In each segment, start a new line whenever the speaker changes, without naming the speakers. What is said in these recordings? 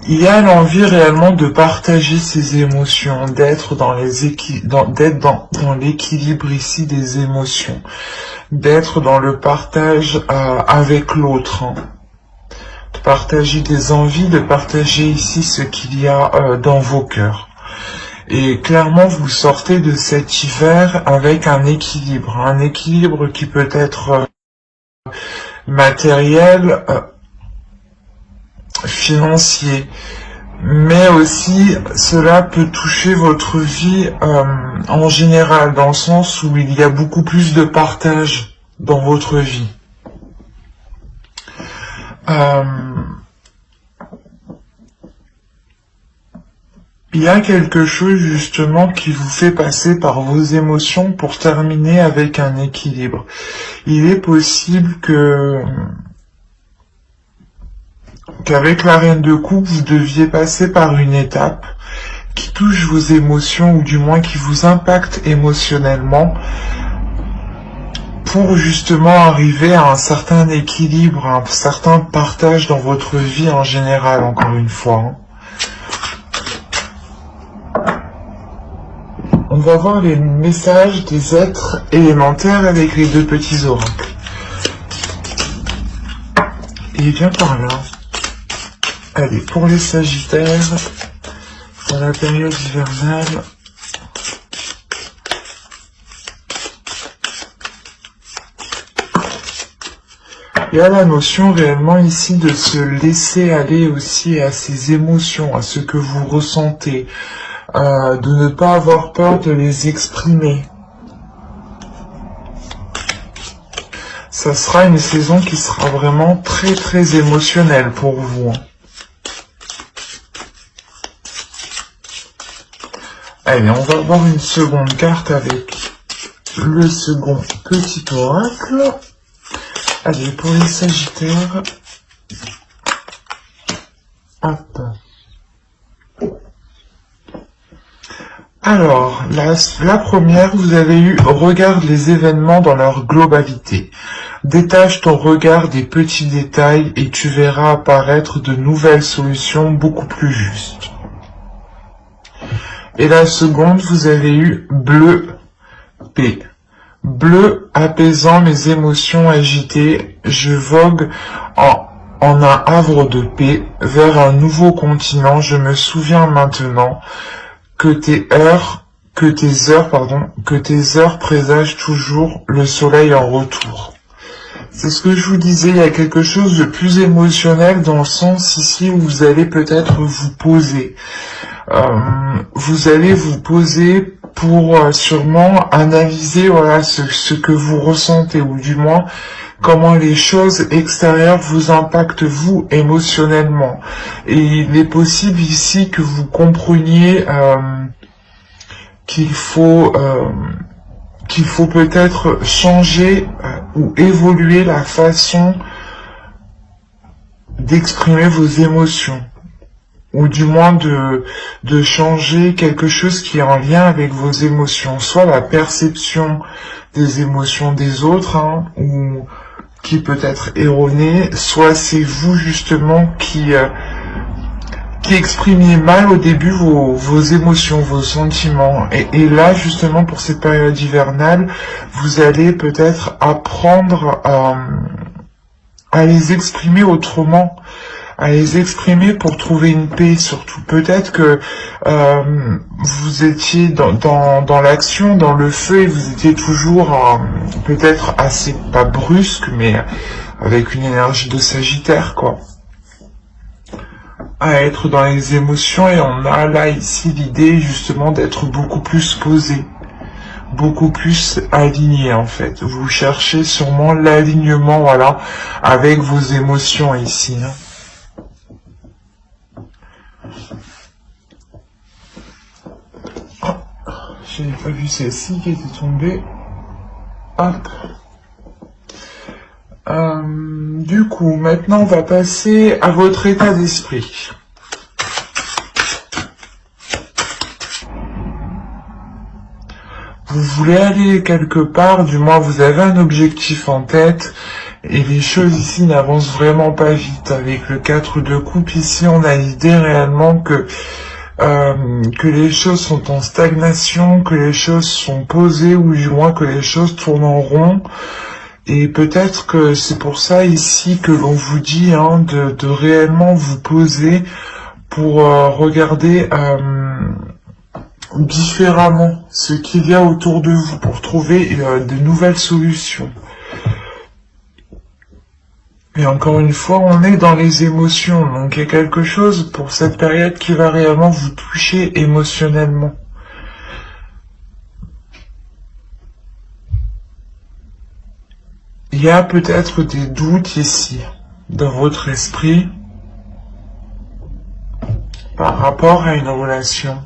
Il y a l'envie réellement de partager ses émotions, d'être dans l'équilibre ici des émotions, d'être dans le partage avec l'autre, hein. De partager des envies, de partager ici ce qu'il y a dans vos cœurs. Et clairement, vous sortez de cet hiver avec un équilibre qui peut être matériel, financier, mais aussi cela peut toucher votre vie en général, dans le sens où il y a beaucoup plus de partage dans votre vie. Il y a quelque chose justement qui vous fait passer par vos émotions pour terminer avec un équilibre. Il est possible qu'avec la reine de coupe, vous deviez passer par une étape qui touche vos émotions, ou du moins qui vous impacte émotionnellement, pour justement arriver à un certain équilibre, un certain partage dans votre vie en général, encore une fois, hein. On va voir les messages des êtres élémentaires avec les deux petits oracles. Et bien par là. Allez, pour les Sagittaires, dans la période hivernale, il y a la notion réellement ici de se laisser aller aussi à ses émotions, à ce que vous ressentez, de ne pas avoir peur de les exprimer. Ça sera une saison qui sera vraiment très très émotionnelle pour vous, hein. Allez, on va voir une seconde carte avec le second petit oracle. Allez, pour les Sagittaires. Hop. Alors, la première, vous avez eu « Regarde les événements dans leur globalité. Détache ton regard des petits détails et tu verras apparaître de nouvelles solutions beaucoup plus justes. » Et la seconde, vous avez eu « Bleu P. Bleu apaisant mes émotions agitées, je vogue en un havre de paix vers un nouveau continent. Je me souviens maintenant que tes heures présagent toujours le soleil en retour. » C'est ce que je vous disais, il y a quelque chose de plus émotionnel dans le sens ici où vous allez peut-être vous poser. Vous allez vous poser pour sûrement analyser voilà ce que vous ressentez, ou du moins comment les choses extérieures vous impactent vous émotionnellement. Et il est possible ici que vous compreniez qu'il faut peut-être changer ou évoluer la façon d'exprimer vos émotions, ou du moins de changer quelque chose qui est en lien avec vos émotions, soit la perception des émotions des autres, hein, ou qui peut être erronée, soit c'est vous justement qui exprimiez mal au début vos émotions, vos sentiments. Et là, justement, pour cette période hivernale, vous allez peut-être apprendre à les exprimer autrement, à les exprimer pour trouver une paix, surtout. Peut-être que vous étiez dans l'action, dans le feu, et vous étiez toujours peut-être assez, pas brusque, mais avec une énergie de Sagittaire, quoi. À être dans les émotions, et on a là ici l'idée justement d'être beaucoup plus posé, beaucoup plus aligné en fait. Vous cherchez sûrement l'alignement, voilà, avec vos émotions ici, hein. Je n'ai pas vu celle-ci qui était tombée. Hop. Du coup, maintenant on va passer à votre état d'esprit. Vous voulez aller quelque part, du moins vous avez un objectif en tête, Et les choses ici n'avancent vraiment pas vite. Avec le 4 de coupe, ici, on a l'idée réellement que les choses sont en stagnation, que les choses sont posées, ou du moins que les choses tournent en rond. Et peut-être que c'est pour ça ici que l'on vous dit de réellement vous poser pour regarder différemment ce qu'il y a autour de vous, pour trouver de nouvelles solutions. Et encore une fois, on est dans les émotions, donc il y a quelque chose pour cette période qui va réellement vous toucher émotionnellement. Il y a peut-être des doutes ici, dans votre esprit, par rapport à une relation.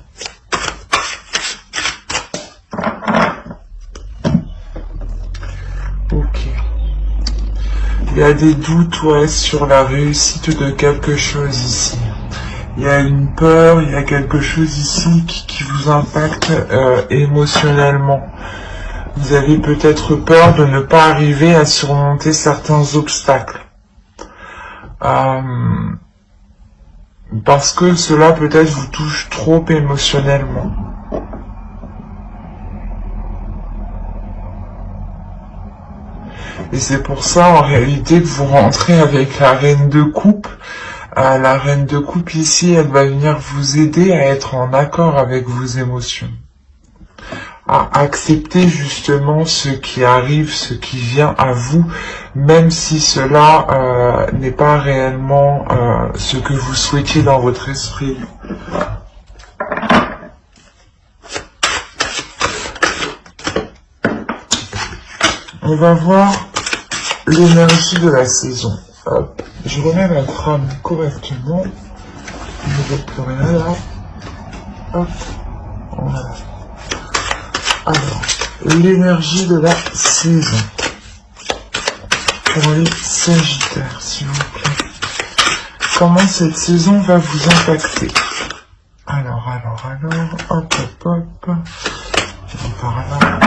Ok. Il y a des doutes, ouais, sur la réussite de quelque chose ici. Il y a une peur, il y a quelque chose ici qui vous impacte émotionnellement. Vous avez peut-être peur de ne pas arriver à surmonter certains obstacles. Parce que cela peut-être vous touche trop émotionnellement. Et c'est pour ça en réalité que vous rentrez avec la reine de coupe. La reine de coupe ici, elle va venir vous aider à être en accord avec vos émotions. À accepter justement ce qui arrive, ce qui vient à vous, même si cela n'est pas réellement ce que vous souhaitiez dans votre esprit. On va voir l'énergie de la saison. Hop, je remets ma trame correctement. Je ne vois plus rien là. Hop, voilà. Alors, l'énergie de la saison. Pour les Sagittaires, s'il vous plaît. Comment cette saison va vous impacter? Alors, hop, par là.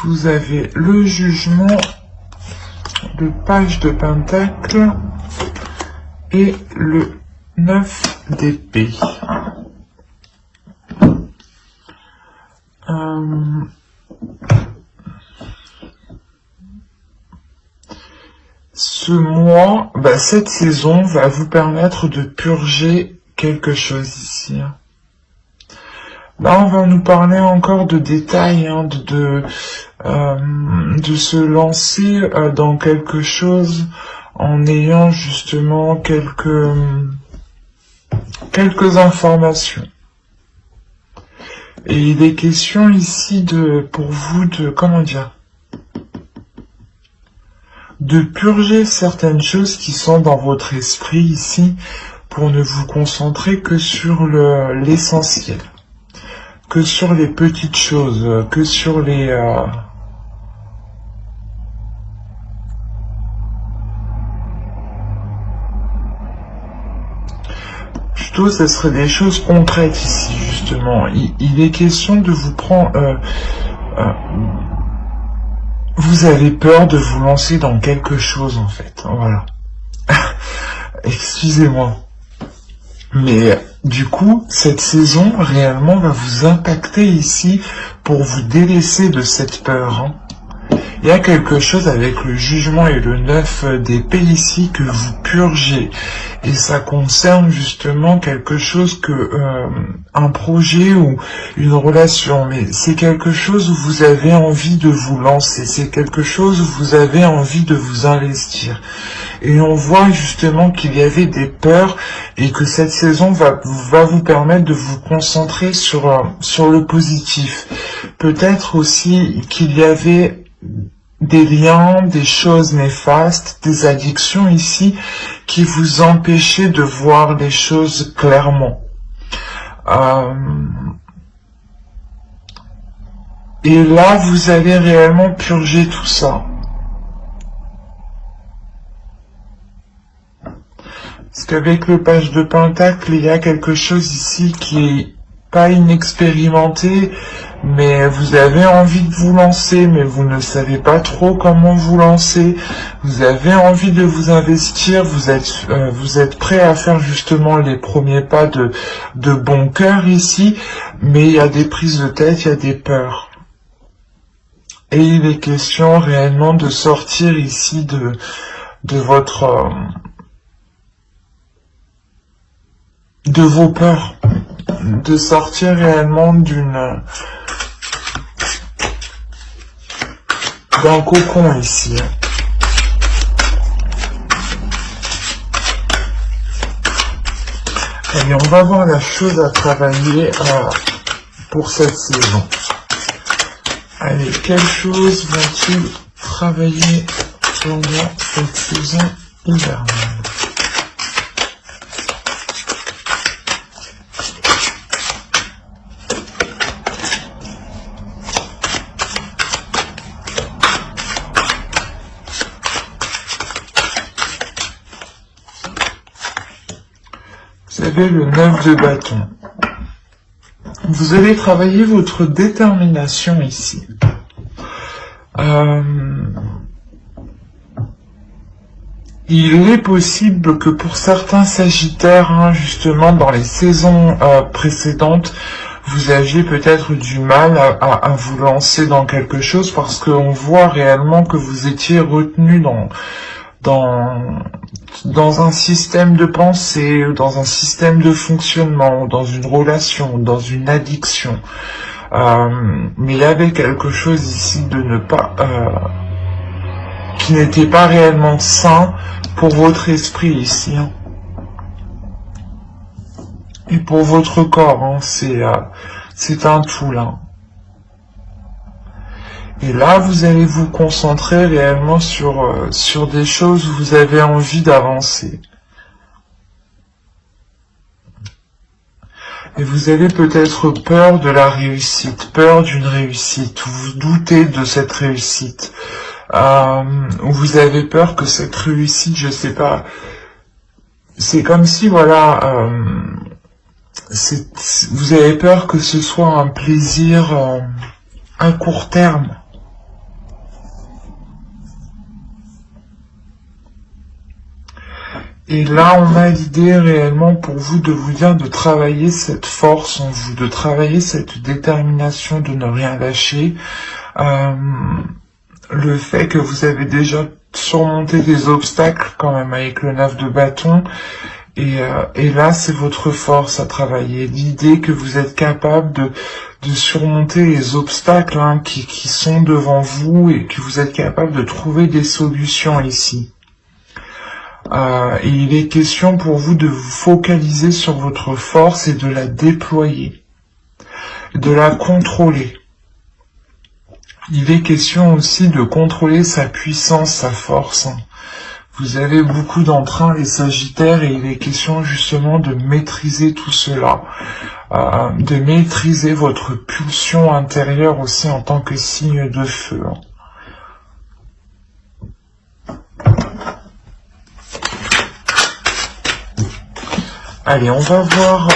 Vous avez le jugement, le page de pentacle et le 9 d'épée. Ce mois, cette saison va vous permettre de purger quelque chose ici. Là, on va nous parler encore de détails, de se lancer dans quelque chose en ayant justement quelques informations. Et il est question ici pour vous de purger certaines choses qui sont dans votre esprit ici pour ne vous concentrer que sur l'essentiel. Que sur les petites choses, que sur les... Plutôt, ce serait des choses concrètes ici, justement. Il est question de vous prendre... vous avez peur de vous lancer dans quelque chose, en fait. Voilà. Excusez-moi. Mais du coup, cette saison réellement va vous impacter ici pour vous délaisser de cette peur. Il y a quelque chose avec le jugement et le 9 d'épée ici que vous purgez. Et ça concerne justement quelque chose un projet ou une relation. Mais c'est quelque chose où vous avez envie de vous lancer. C'est quelque chose où vous avez envie de vous investir. Et on voit justement qu'il y avait des peurs et que cette saison va vous permettre de vous concentrer sur le positif. Peut-être aussi qu'il y avait des liens, des choses néfastes, des addictions ici qui vous empêchaient de voir les choses clairement. Et là, vous allez réellement purger tout ça. Parce qu'avec le page de Pentacle, il y a quelque chose ici qui est pas inexpérimenté, mais vous avez envie de vous lancer, mais vous ne savez pas trop comment vous lancer. Vous avez envie de vous investir, vous êtes prêt à faire justement les premiers pas de bon cœur ici, mais il y a des prises de tête, il y a des peurs. Et il est question réellement de sortir ici de votre... de vos peurs, de sortir réellement d'un cocon ici. Allez, on va voir la chose à travailler pour cette saison. Allez, quelle chose vont-ils travailler pendant cette saison hivernale? Vous avez le 9 de bâton. Vous allez travailler votre détermination ici. Il est possible que pour certains sagittaires, hein, justement dans les saisons précédentes, vous aviez peut-être du mal à vous lancer dans quelque chose parce qu'on voit réellement que vous étiez retenu dans un système de pensée, dans un système de fonctionnement, dans une relation, dans une addiction. Mais il y avait quelque chose ici de ne pas... qui n'était pas réellement sain pour votre esprit ici. Hein. Et pour votre corps, hein, c'est un tout là. Et là, vous allez vous concentrer réellement sur des choses où vous avez envie d'avancer. Et vous avez peut-être peur de la réussite, peur d'une réussite, ou vous doutez de cette réussite. Ou vous avez peur que cette réussite, je sais pas, c'est comme si, voilà, vous avez peur que ce soit un plaisir à court terme. Et là, on a l'idée réellement pour vous de vous dire de travailler cette force en vous, de travailler cette détermination de ne rien lâcher. Le fait que vous avez déjà surmonté des obstacles quand même avec le 9 de bâton. Et là, c'est votre force à travailler. L'idée que vous êtes capable de surmonter les obstacles hein, qui sont devant vous et que vous êtes capable de trouver des solutions ici. Et il est question pour vous de vous focaliser sur votre force et de la déployer, de la contrôler. Il est question aussi de contrôler sa puissance, sa force. Vous avez beaucoup d'entrain, les Sagittaires, et il est question justement de maîtriser tout cela, de maîtriser votre pulsion intérieure aussi en tant que signe de feu. Allez, on va voir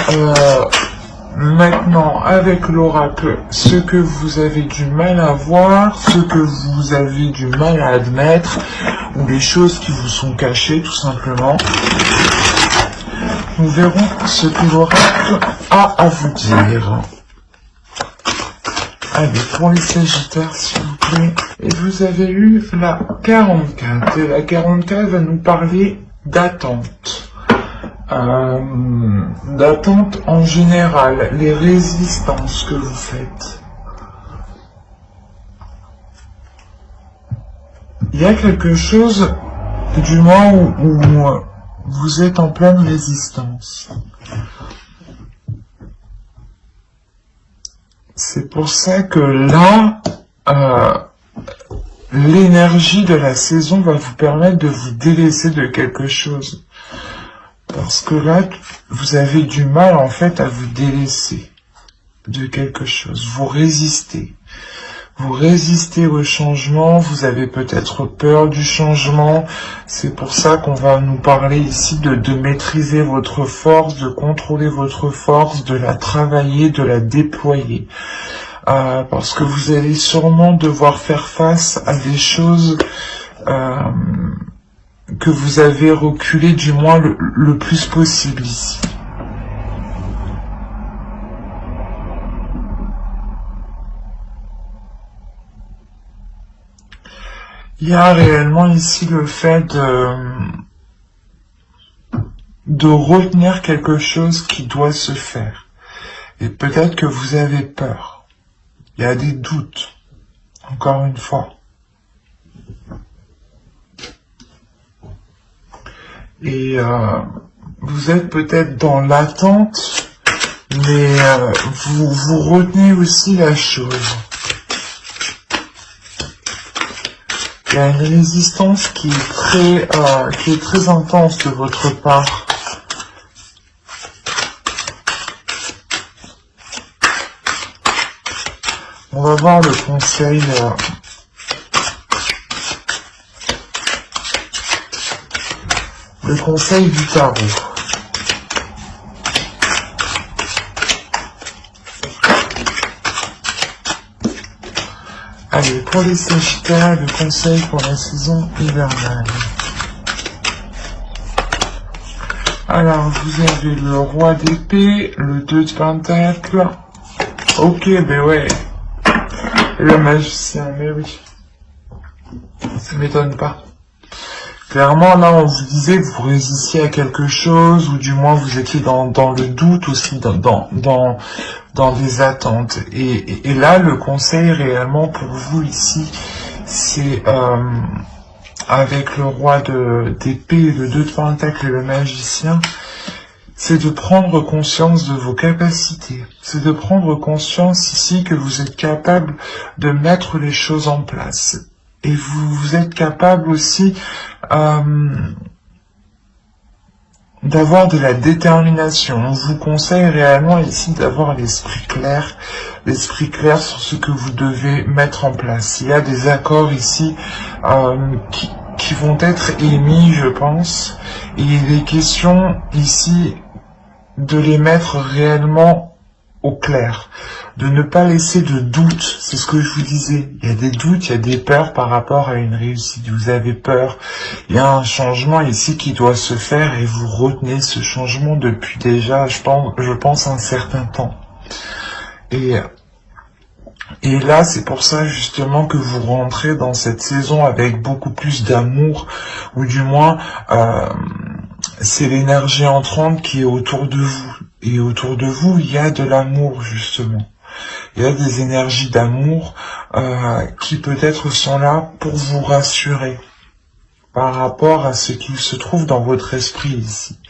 maintenant avec l'oracle ce que vous avez du mal à voir, ce que vous avez du mal à admettre, ou les choses qui vous sont cachées tout simplement. Nous verrons ce que l'oracle a à vous dire. Allez, pour les Sagittaires, s'il vous plaît. Et vous avez eu la 44. Et la 44 va nous parler d'attente. D'attente en général, les résistances que vous faites. Il y a quelque chose, du moins où vous êtes en pleine résistance. C'est pour ça que là, l'énergie de la saison va vous permettre de vous délaisser de quelque chose. Parce que là, vous avez du mal en fait à vous délaisser de quelque chose. Vous résistez. Vous résistez au changement, vous avez peut-être peur du changement. C'est pour ça qu'on va nous parler ici de maîtriser votre force, de contrôler votre force, de la travailler, de la déployer. Parce que vous allez sûrement devoir faire face à des choses que vous avez reculées du moins le plus possible ici. Il y a réellement ici le fait de retenir quelque chose qui doit se faire. Et peut-être que vous avez peur. Il y a des doutes. Encore une fois. Et vous êtes peut-être dans l'attente, mais vous retenez aussi la chose. Il y a une résistance qui est très intense de votre part. On va voir le conseil. Le conseil du tarot. Allez, pour les Sagittaires, le conseil pour la saison hivernale. Alors, vous avez le roi d'épée, le 2 de pentacle. Ok, ben ouais. Le magicien, mais oui. Ça m'étonne pas. Clairement, là, on vous disait que vous résistiez à quelque chose, ou du moins vous étiez dans le doute aussi, dans des attentes. Et là, le conseil réellement pour vous ici, c'est avec le roi d'épée, le 2 de pentacle et le magicien, c'est de prendre conscience de vos capacités. C'est de prendre conscience ici que vous êtes capable de mettre les choses en place. Et vous êtes capable aussi d'avoir de la détermination. On vous conseille réellement ici d'avoir l'esprit clair sur ce que vous devez mettre en place. Il y a des accords ici qui vont être émis, je pense, et il est question ici de les mettre réellement au clair, de ne pas laisser de doute. C'est ce que je vous disais, il y a des doutes, il y a des peurs par rapport à une réussite, vous avez peur, il y a un changement ici qui doit se faire et vous retenez ce changement depuis déjà, je pense un certain temps. Et là, c'est pour ça justement que vous rentrez dans cette saison avec beaucoup plus d'amour, ou du moins, c'est l'énergie entrante qui est autour de vous. Et autour de vous, il y a de l'amour, justement. Il y a des énergies d'amour qui peut-être sont là pour vous rassurer par rapport à ce qu'il se trouve dans votre esprit ici.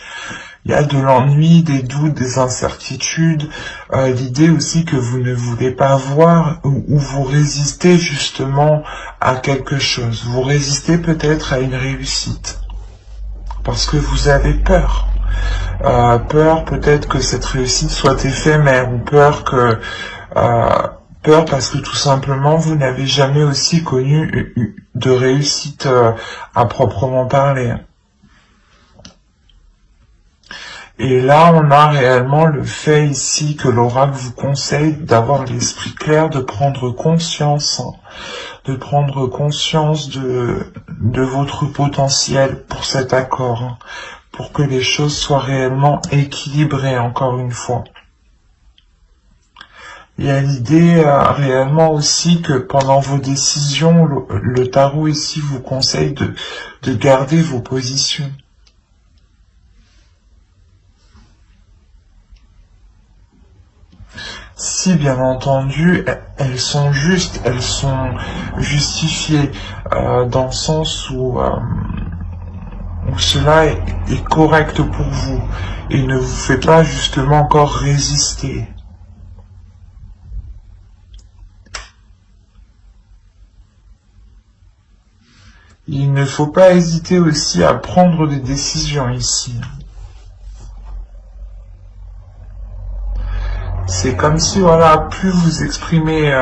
Il y a de l'ennui, des doutes, des incertitudes, l'idée aussi que vous ne voulez pas voir ou vous résistez justement à quelque chose. Vous résistez peut-être à une réussite parce que vous avez peur. Peur peut-être que cette réussite soit éphémère ou peur parce que tout simplement vous n'avez jamais aussi connu de réussite à proprement parler. Et là, on a réellement le fait ici que l'oracle vous conseille d'avoir l'esprit clair, de prendre conscience, de votre potentiel pour cet accord, pour que les choses soient réellement équilibrées, encore une fois. Il y a l'idée réellement aussi que pendant vos décisions, le tarot ici vous conseille de garder vos positions. Si bien entendu, elles sont justes, elles sont justifiées dans le sens où cela est correct pour vous et ne vous fait pas justement encore résister. Il ne faut pas hésiter aussi à prendre des décisions ici. C'est comme si, voilà, plus vous exprimez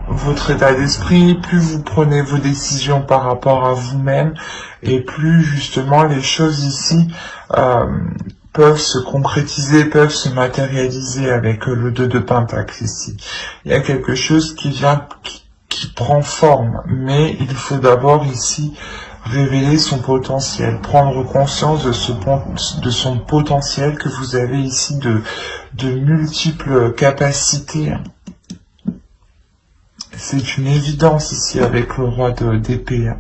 votre état d'esprit, plus vous prenez vos décisions par rapport à vous-même, et plus justement les choses ici peuvent se concrétiser, peuvent se matérialiser avec le 2 de Pentacle ici. Il y a quelque chose qui vient, qui prend forme, mais il faut d'abord ici révéler son potentiel, prendre conscience de son potentiel, que vous avez ici de multiples capacités. C'est une évidence ici avec le roi d'épée.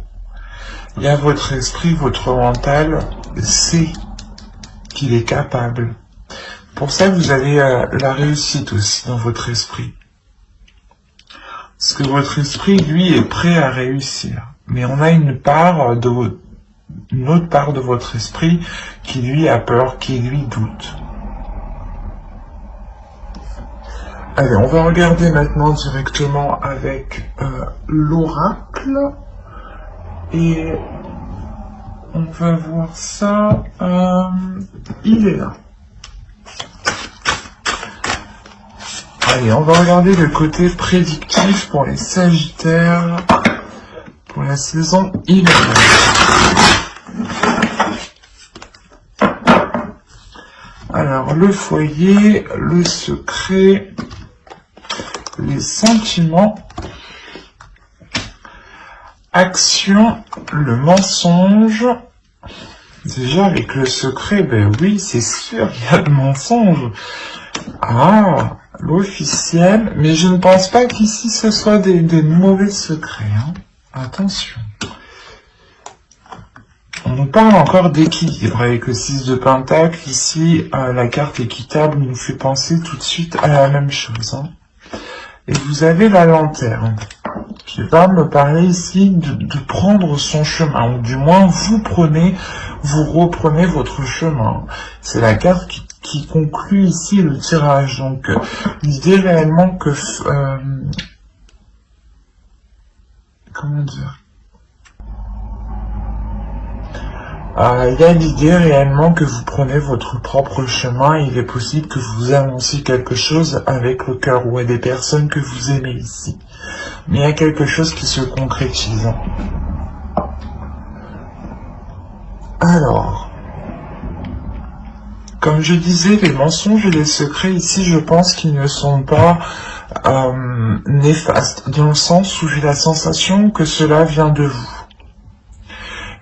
Il y a votre esprit, votre mental sait qu'il est capable. Pour ça, vous avez la réussite aussi dans votre esprit. Parce que votre esprit, lui, est prêt à réussir. Mais on a une autre part de votre esprit qui, lui, a peur, qui, lui, doute. Allez, on va regarder maintenant directement avec l'oracle. Et on va voir ça. Il est là. Allez, on va regarder le côté prédictif pour les Sagittaires pour la saison hivernale. Alors, le foyer, le secret, les sentiments, action, le mensonge. Déjà, avec le secret, ben oui, c'est sûr, il y a le mensonge. Ah, l'officiel, mais je ne pense pas qu'ici ce soit des mauvais secrets, hein. Attention. On nous parle encore d'équilibre avec le 6 de Pentacle. Ici, la carte équitable nous fait penser tout de suite à la même chose, hein. Et vous avez la lanterne, qui va me parler ici de prendre son chemin, ou du moins vous reprenez votre chemin. C'est la carte qui conclut ici le tirage. Donc, l'idée réellement que... comment dire, il y a l'idée réellement que vous prenez votre propre chemin. Il est possible que vous annonciez quelque chose avec le cœur ou à des personnes que vous aimez ici. Mais il y a quelque chose qui se concrétise. Alors, comme je disais, les mensonges et les secrets ici, je pense qu'ils ne sont pas néfastes, dans le sens où j'ai la sensation que cela vient de vous.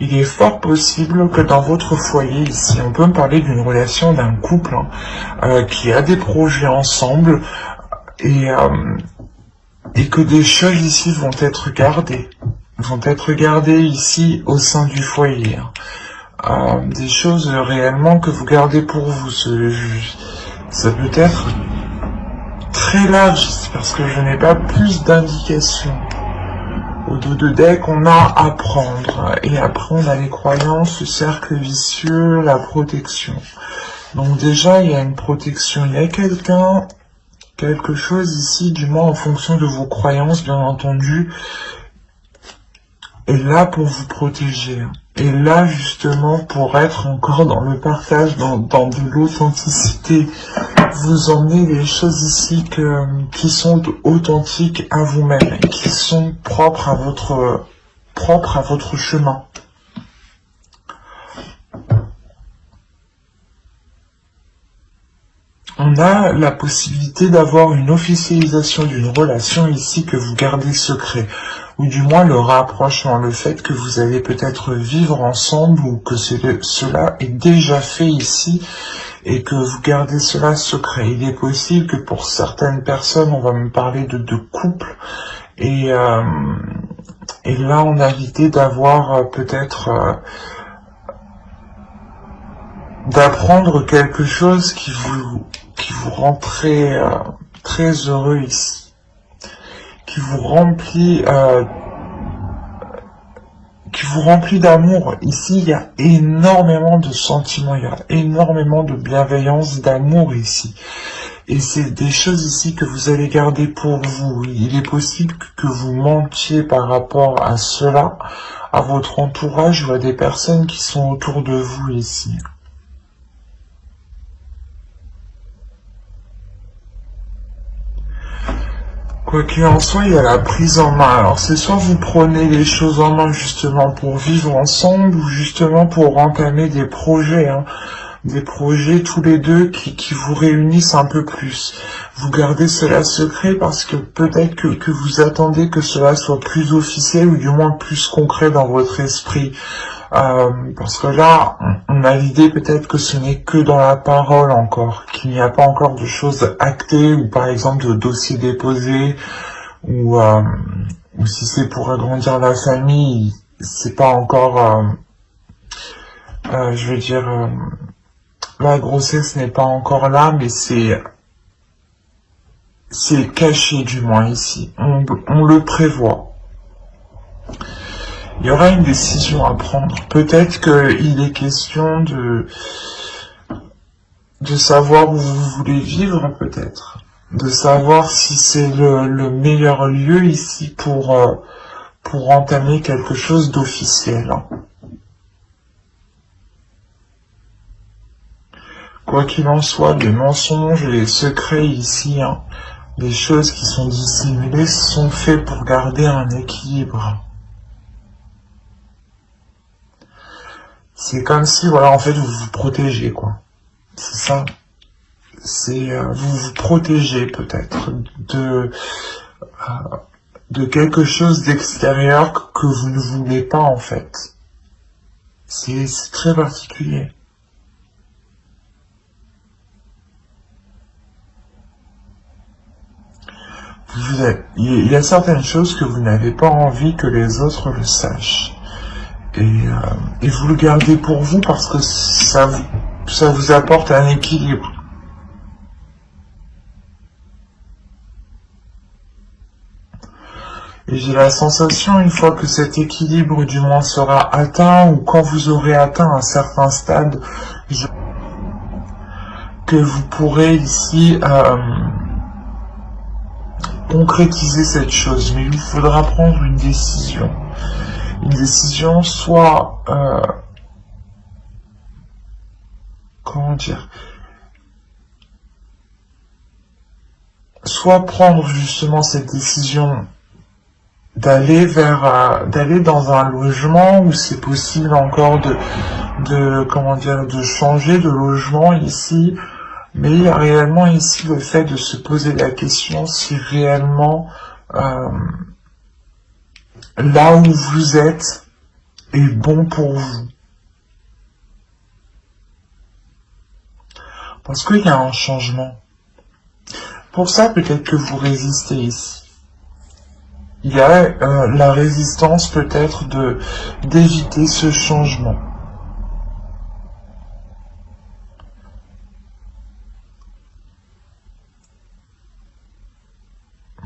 Il est fort possible que dans votre foyer ici, on peut me parler d'une relation d'un couple qui a des projets ensemble et que des choses ici vont être gardées ici au sein du foyer. Des choses réellement que vous gardez pour vous. Ça peut être très large parce que je n'ai pas plus d'indications. Au dos de deck, on a à prendre. Et après, on a les croyances, le cercle vicieux, la protection. Donc déjà, il y a une protection. Il y a quelque chose ici, du moins en fonction de vos croyances, bien entendu, est là pour vous protéger. Et là, justement, pour être encore dans le partage, dans de l'authenticité, vous emmenez les choses ici qui sont authentiques à vous-même, qui sont propres à votre chemin. On a la possibilité d'avoir une officialisation d'une relation ici que vous gardez secret, ou du moins le rapprochement, le fait que vous allez peut-être vivre ensemble ou que cela est déjà fait ici et que vous gardez cela secret. Il est possible que pour certaines personnes, on va me parler de couple et là on a l'idée d'avoir peut-être d'apprendre quelque chose qui vous rend très heureux ici, qui vous remplit d'amour. Ici, il y a énormément de sentiments, il y a énormément de bienveillance, d'amour ici. Et c'est des choses ici que vous allez garder pour vous. Il est possible que vous mentiez par rapport à cela, à votre entourage ou à des personnes qui sont autour de vous ici. Quoi qu'il en soit, il y a la prise en main. Alors c'est soit vous prenez les choses en main justement pour vivre ensemble ou justement pour entamer des projets, hein. Des projets tous les deux qui vous réunissent un peu plus. Vous gardez cela secret parce que peut-être que vous attendez que cela soit plus officiel ou du moins plus concret dans votre esprit. Parce que là, on a l'idée peut-être que ce n'est que dans la parole encore, qu'il n'y a pas encore de choses actées ou par exemple de dossiers déposés ou si c'est pour agrandir la famille, c'est pas encore, je veux dire, la grossesse n'est pas encore là, mais c'est caché du moins ici. On le prévoit. Il y aura une décision à prendre. Peut-être qu'il est question de savoir où vous voulez vivre, peut-être. De savoir si c'est le meilleur lieu ici pour entamer quelque chose d'officiel. Quoi qu'il en soit, les mensonges et les secrets ici, hein, les choses qui sont dissimulées sont faits pour garder un équilibre. C'est comme si, voilà, en fait, vous vous protégez, quoi. C'est ça. C'est, vous vous protégez, peut-être, de quelque chose d'extérieur que vous ne voulez pas, en fait. C'est très particulier. Il y a certaines choses que vous n'avez pas envie que les autres le sachent. Et vous le gardez pour vous parce que ça vous apporte un équilibre. Et j'ai la sensation, une fois que cet équilibre du moins sera atteint, ou quand vous aurez atteint un certain stade, que vous pourrez ici concrétiser cette chose. Mais il vous faudra prendre une décision. Une décision soit... comment dire, soit prendre justement cette décision d'aller dans un logement où c'est possible encore comment dire, de changer de logement ici, mais il y a réellement ici le fait de se poser la question si réellement là où vous êtes est bon pour vous. Parce qu'il y a un changement. Pour ça, peut-être que vous résistez ici. Il y a la résistance peut-être d'éviter ce changement.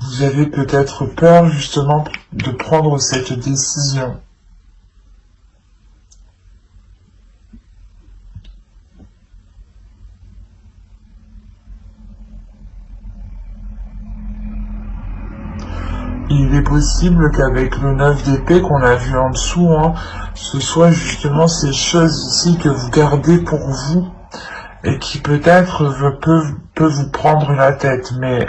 Vous avez peut-être peur justement de prendre cette décision. Il est possible qu'avec le 9 d'épée qu'on a vu en dessous, hein, ce soit justement ces choses ici que vous gardez pour vous et qui peut-être peut vous prendre la tête. Mais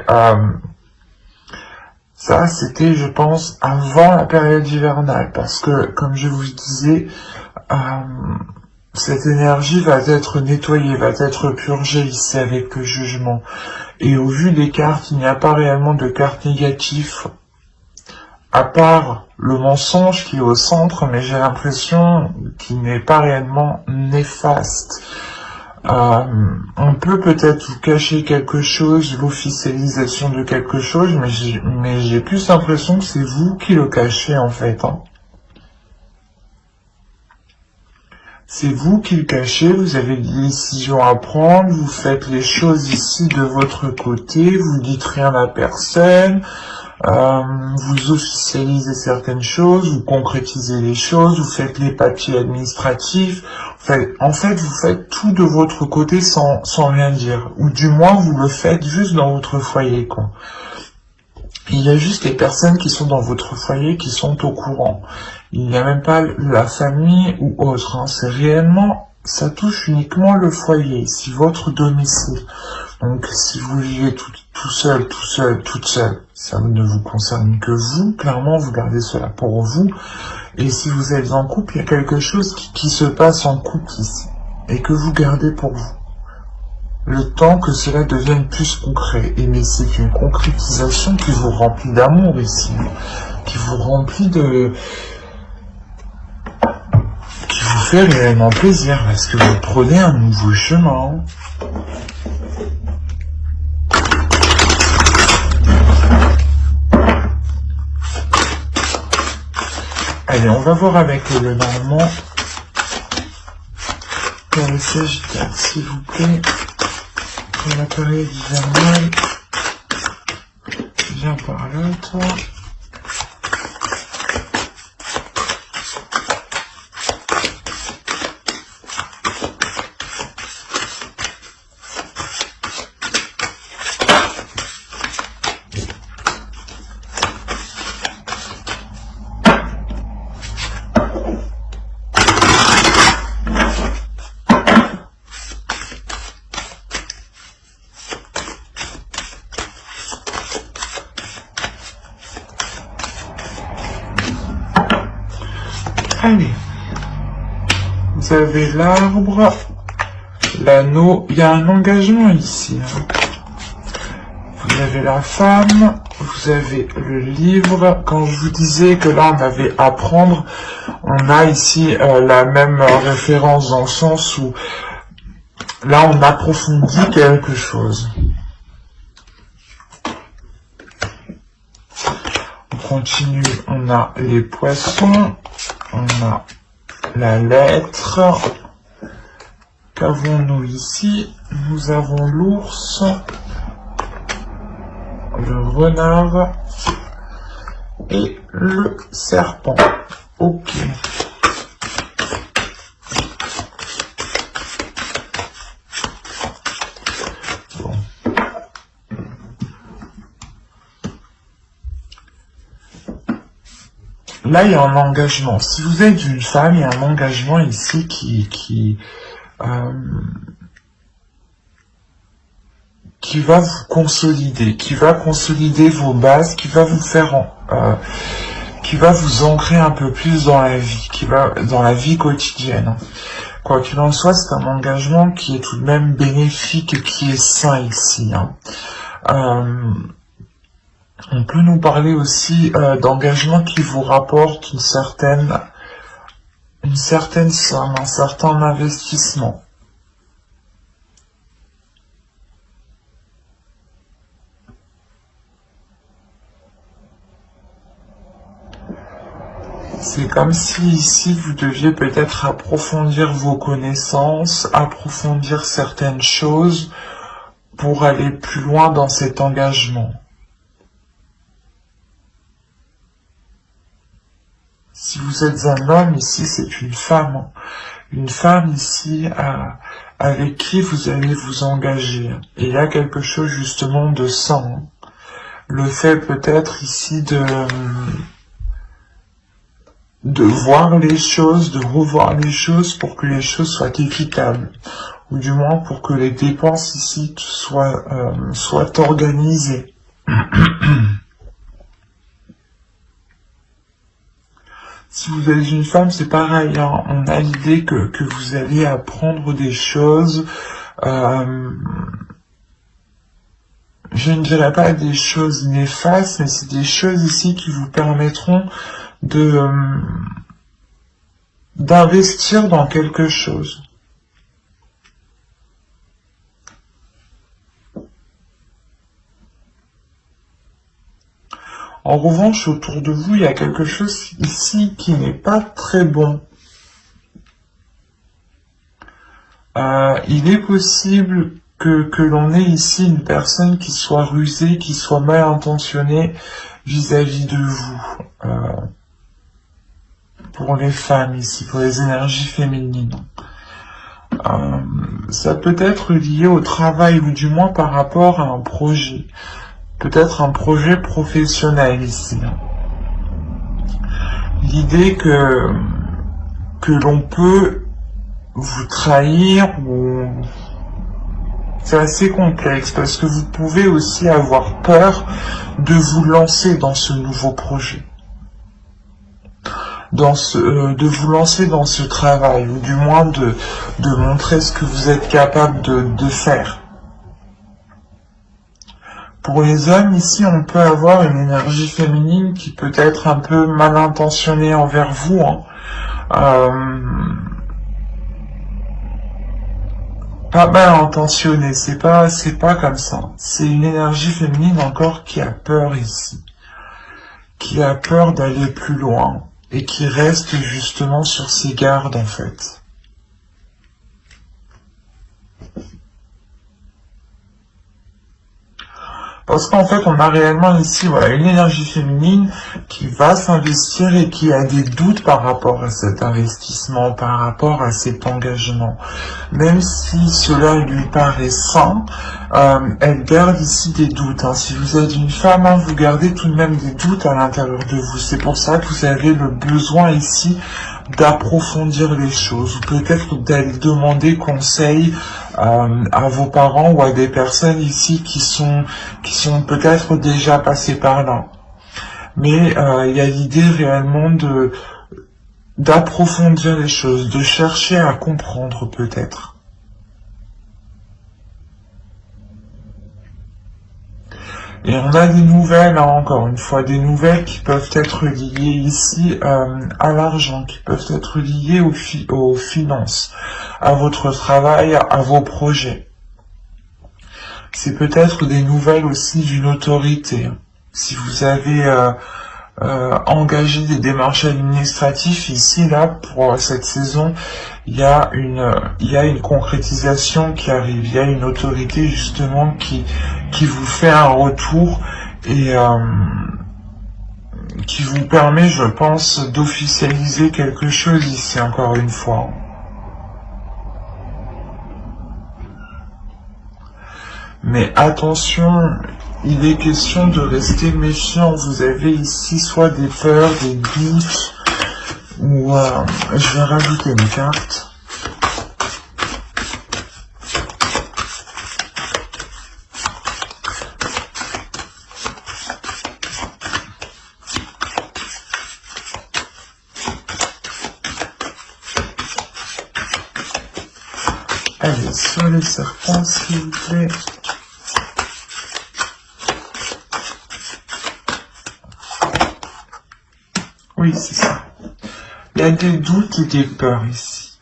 ça, c'était, je pense, avant la période hivernale. Parce que, comme je vous disais, cette énergie va être nettoyée, va être purgée ici avec le jugement. Et au vu des cartes, il n'y a pas réellement de cartes négatives. À part le mensonge qui est au centre, mais j'ai l'impression qu'il n'est pas réellement néfaste. On peut peut-être vous cacher quelque chose, l'officialisation de quelque chose, mais j'ai plus l'impression que c'est vous qui le cachez en fait. Hein. C'est vous qui le cachez, vous avez des décisions à prendre, vous faites les choses ici de votre côté, vous dites rien à personne. Vous officialisez certaines choses, vous concrétisez les choses, vous faites les papiers administratifs. En fait, vous faites tout de votre côté sans rien dire. Ou du moins, vous le faites juste dans votre foyer, quoi. Il y a juste les personnes qui sont dans votre foyer qui sont au courant. Il n'y a même pas la famille ou autre. Hein. C'est réellement, ça touche uniquement le foyer, si votre domicile. Donc si vous vivez tout seul, toute seule, ça ne vous concerne que vous, clairement vous gardez cela pour vous. Et si vous êtes en couple, il y a quelque chose qui se passe en couple ici, et que vous gardez pour vous. Le temps que cela devienne plus concret. Et mais c'est une concrétisation qui vous remplit d'amour ici, qui vous remplit de... qui vous fait réellement plaisir, parce que vous prenez un nouveau chemin. Allez, on va voir avec le Normand. Pour le Sagittaire, s'il vous plaît. Pour la période hivernale. Viens par là, toi. Allez, vous avez l'arbre, l'anneau, il y a un engagement ici. Vous avez la femme, vous avez le livre. Quand je vous disais que là on avait à prendre, on a ici la même référence dans le sens où là on approfondit quelque chose. On continue, on a les poissons. On a la lettre. Qu'avons-nous ici? Nous avons l'ours, le renard et le serpent. Ok. Bon. Là, il y a un engagement. Si vous êtes une femme, il y a un engagement ici qui va vous consolider, qui va consolider vos bases, qui va vous faire, qui va vous ancrer un peu plus dans la vie, dans la vie quotidienne. Quoi qu'il en soit, c'est un engagement qui est tout de même bénéfique et qui est sain ici. On peut nous parler aussi d'engagement qui vous rapporte une certaine somme, un certain investissement. C'est comme si ici vous deviez peut-être approfondir vos connaissances, approfondir certaines choses pour aller plus loin dans cet engagement. Si vous êtes un homme, ici, c'est une femme. Une femme, ici, avec qui vous allez vous engager. Et il y a quelque chose, justement, de sain. Le fait, peut-être, ici, de voir les choses, de revoir les choses pour que les choses soient équitables. Ou du moins, pour que les dépenses, ici, soient organisées. Si vous êtes une femme, c'est pareil, hein. On a l'idée que vous allez apprendre des choses, je ne dirais pas des choses néfastes, mais c'est des choses ici qui vous permettront d'investir dans quelque chose. En revanche, autour de vous, il y a quelque chose ici qui n'est pas très bon. Il est possible que l'on ait ici une personne qui soit rusée, qui soit mal intentionnée vis-à-vis de vous. Pour les femmes ici, pour les énergies féminines. Ça peut être lié au travail, ou du moins par rapport à un projet. Peut-être un projet professionnel ici. L'idée que l'on peut vous trahir ou c'est assez complexe parce que vous pouvez aussi avoir peur de vous lancer dans ce nouveau projet, de vous lancer dans ce travail, ou du moins de montrer ce que vous êtes capable de faire. Pour les hommes, ici, on peut avoir une énergie féminine qui peut être un peu mal intentionnée envers vous, hein. Pas mal intentionnée, c'est pas comme ça. C'est une énergie féminine encore qui a peur ici, qui a peur d'aller plus loin, et qui reste justement sur ses gardes, en fait. Parce qu'en fait, on a réellement ici, voilà, une énergie féminine qui va s'investir et qui a des doutes par rapport à cet investissement, par rapport à cet engagement. Même si cela lui paraît sain, elle garde ici des doutes, hein. Si vous êtes une femme, hein, vous gardez tout de même des doutes à l'intérieur de vous. C'est pour ça que vous avez le besoin ici d'approfondir les choses, ou peut-être d'aller demander conseil à vos parents ou à des personnes ici qui sont peut-être déjà passées par là. Mais il y a l'idée réellement d'approfondir les choses, de chercher à comprendre peut-être. Et on a des nouvelles, hein, encore une fois, des nouvelles qui peuvent être liées ici à l'argent, qui peuvent être liées aux finances, à votre travail, à vos projets. C'est peut-être des nouvelles aussi d'une autorité. Si vous avez engagé des démarches administratives, ici, là, pour cette saison, il y a une concrétisation qui arrive. Il y a une autorité, justement, qui vous fait un retour et qui vous permet, je pense, d'officialiser quelque chose ici, encore une fois. Mais attention, il est question de rester méfiant. Vous avez ici soit des peurs, des doutes, ou je vais rajouter une carte. Allez, sur les serpents, s'il vous plaît. Oui, c'est ça. Il y a des doutes et des peurs ici.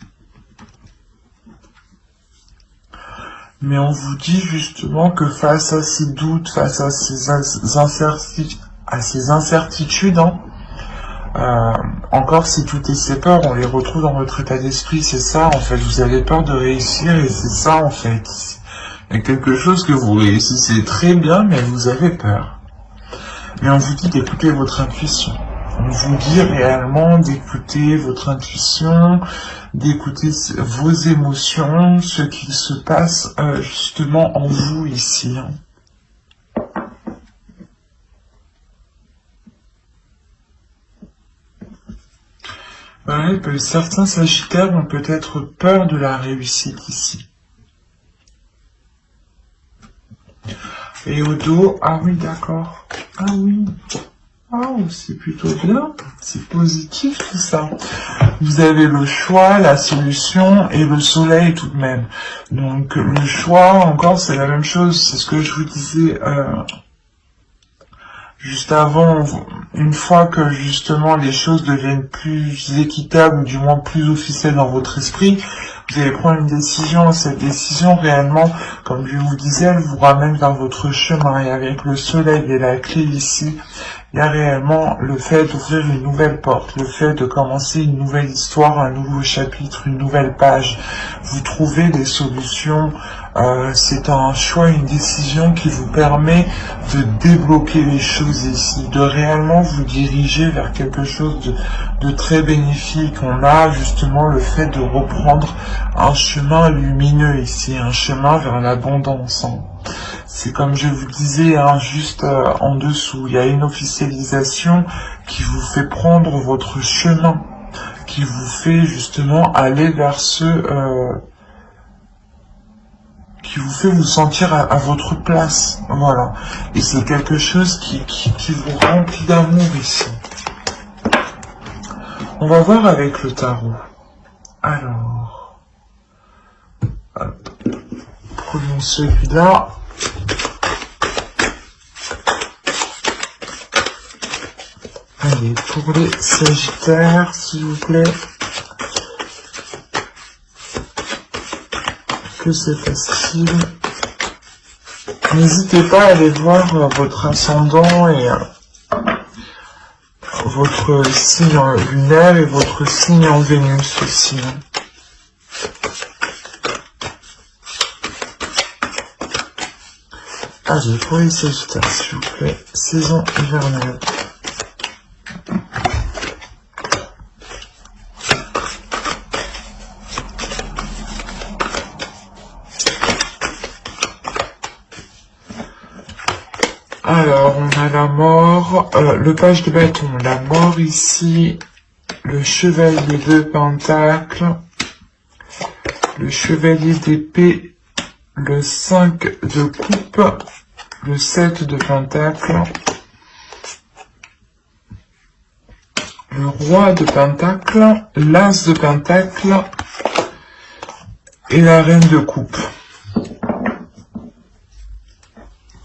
Mais on vous dit justement que face à ces doutes, face à ces incertitudes, hein, encore si toutes ces peurs, on les retrouve dans votre état d'esprit, c'est ça en fait, vous avez peur de réussir et c'est ça en fait. Il y a quelque chose que vous réussissez très bien mais vous avez peur. Mais on vous dit d'écouter votre intuition. On vous dit réellement d'écouter votre intuition, d'écouter vos émotions, ce qui se passe justement en vous ici. Hein. Ouais, certains sagittaires ont peut-être peur de la réussite ici. Et au dos, ah oui, d'accord. Ah oui. Oh, c'est plutôt bien, c'est positif tout ça. Vous avez le choix, la solution et le soleil tout de même. Donc le choix, encore, c'est la même chose, c'est ce que je vous disais juste avant. Une fois que justement les choses deviennent plus équitables, ou du moins plus officielles dans votre esprit, vous allez prendre une décision. Cette décision, réellement, comme je vous disais, elle vous ramène vers votre chemin. Et avec le soleil et la clé ici, il y a réellement le fait d'ouvrir une nouvelle porte, le fait de commencer une nouvelle histoire, un nouveau chapitre, une nouvelle page. Vous trouvez des solutions, c'est un choix, une décision qui vous permet de débloquer les choses ici, de réellement vous diriger vers quelque chose de très bénéfique. On a justement le fait de reprendre un chemin lumineux ici, un chemin vers l'abondance. Hein. C'est comme je vous disais, hein, juste en dessous, il y a une officialisation qui vous fait prendre votre chemin, qui vous fait justement aller vers qui vous fait vous sentir à votre place. Voilà. Et c'est quelque chose qui vous remplit d'amour ici. On va voir avec le tarot. Alors, hop. Prenons celui-là. Allez, pour les Sagittaires, s'il vous plaît. Que c'est facile. N'hésitez pas à aller voir votre ascendant et votre signe lunaire et votre signe en Vénus aussi. Allez, pour les Sagittaires, s'il vous plaît, saison hivernale. Alors, on a la mort, le page de bâton, la mort ici, le chevalier de pentacle, le chevalier d'épée, le 5 de coupe, le 7 de pentacle, le roi de pentacle, l'as de pentacle et la reine de coupe.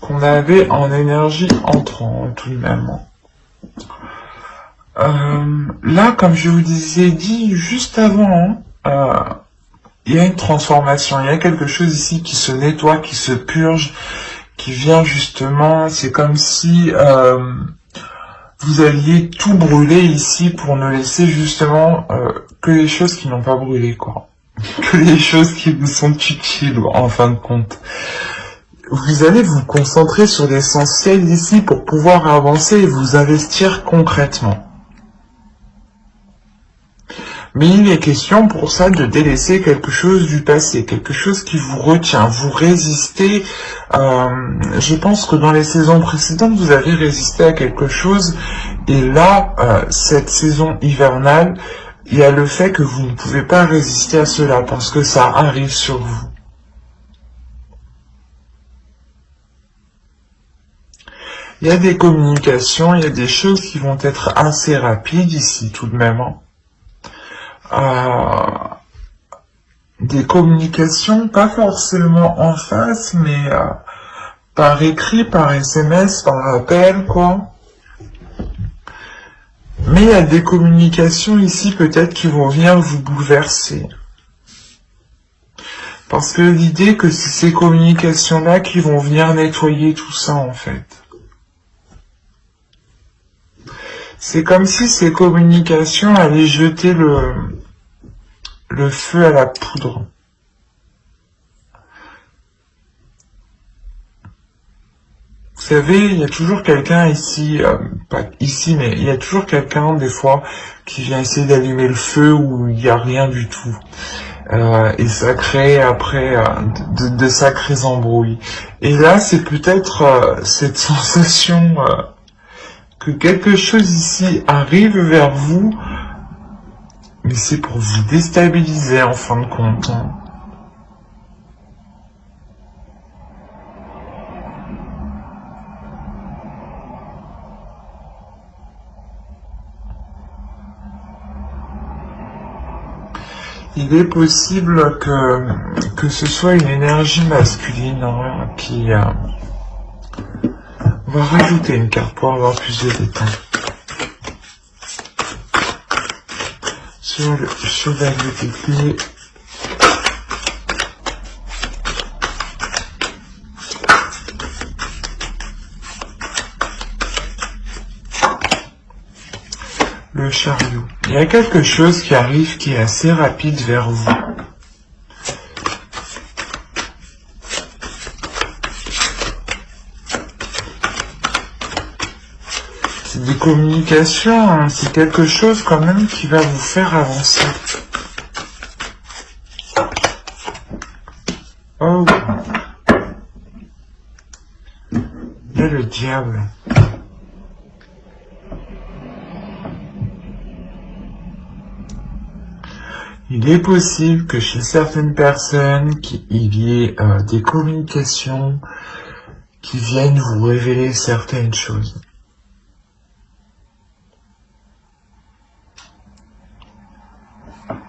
Qu'on avait en énergie entrant tout de même. Là, comme je vous disais dit juste avant, il y a une transformation, il y a quelque chose ici qui se nettoie, qui se purge, qui vient justement, c'est comme si vous alliez tout brûler ici pour ne laisser justement que les choses qui n'ont pas brûlé, quoi. Que les choses qui vous sont utiles, en fin de compte. Vous allez vous concentrer sur l'essentiel ici pour pouvoir avancer et vous investir concrètement. Mais il est question pour ça de délaisser quelque chose du passé, quelque chose qui vous retient, vous résistez. Je pense que dans les saisons précédentes, vous avez résisté à quelque chose. Et là, cette saison hivernale, il y a le fait que vous ne pouvez pas résister à cela parce que ça arrive sur vous. Il y a des communications, il y a des choses qui vont être assez rapides ici tout de même. Des communications, pas forcément en face, mais par écrit, par SMS, par appel, quoi. Mais il y a des communications ici peut-être qui vont venir vous bouleverser. Parce que l'idée que c'est ces communications-là qui vont venir nettoyer tout ça en fait. C'est comme si ces communications allaient jeter le feu à la poudre. Vous savez, il y a toujours quelqu'un ici, pas ici, mais il y a toujours quelqu'un des fois qui vient essayer d'allumer le feu où il n'y a rien du tout. Et ça crée après de sacrés embrouilles. Et là, c'est peut-être cette sensation que quelque chose ici arrive vers vous, mais c'est pour vous déstabiliser en fin de compte. Il est possible que ce soit une énergie masculine qui... On va rajouter une carte pour avoir plus de détails. Sur le chevalier d'épée. Le chariot. Il y a quelque chose qui arrive qui est assez rapide vers vous. C'est des communications, hein, c'est quelque chose quand même qui va vous faire avancer. Oh. Il y a le diable. Il est possible que chez certaines personnes, il y ait des communications qui viennent vous révéler certaines choses.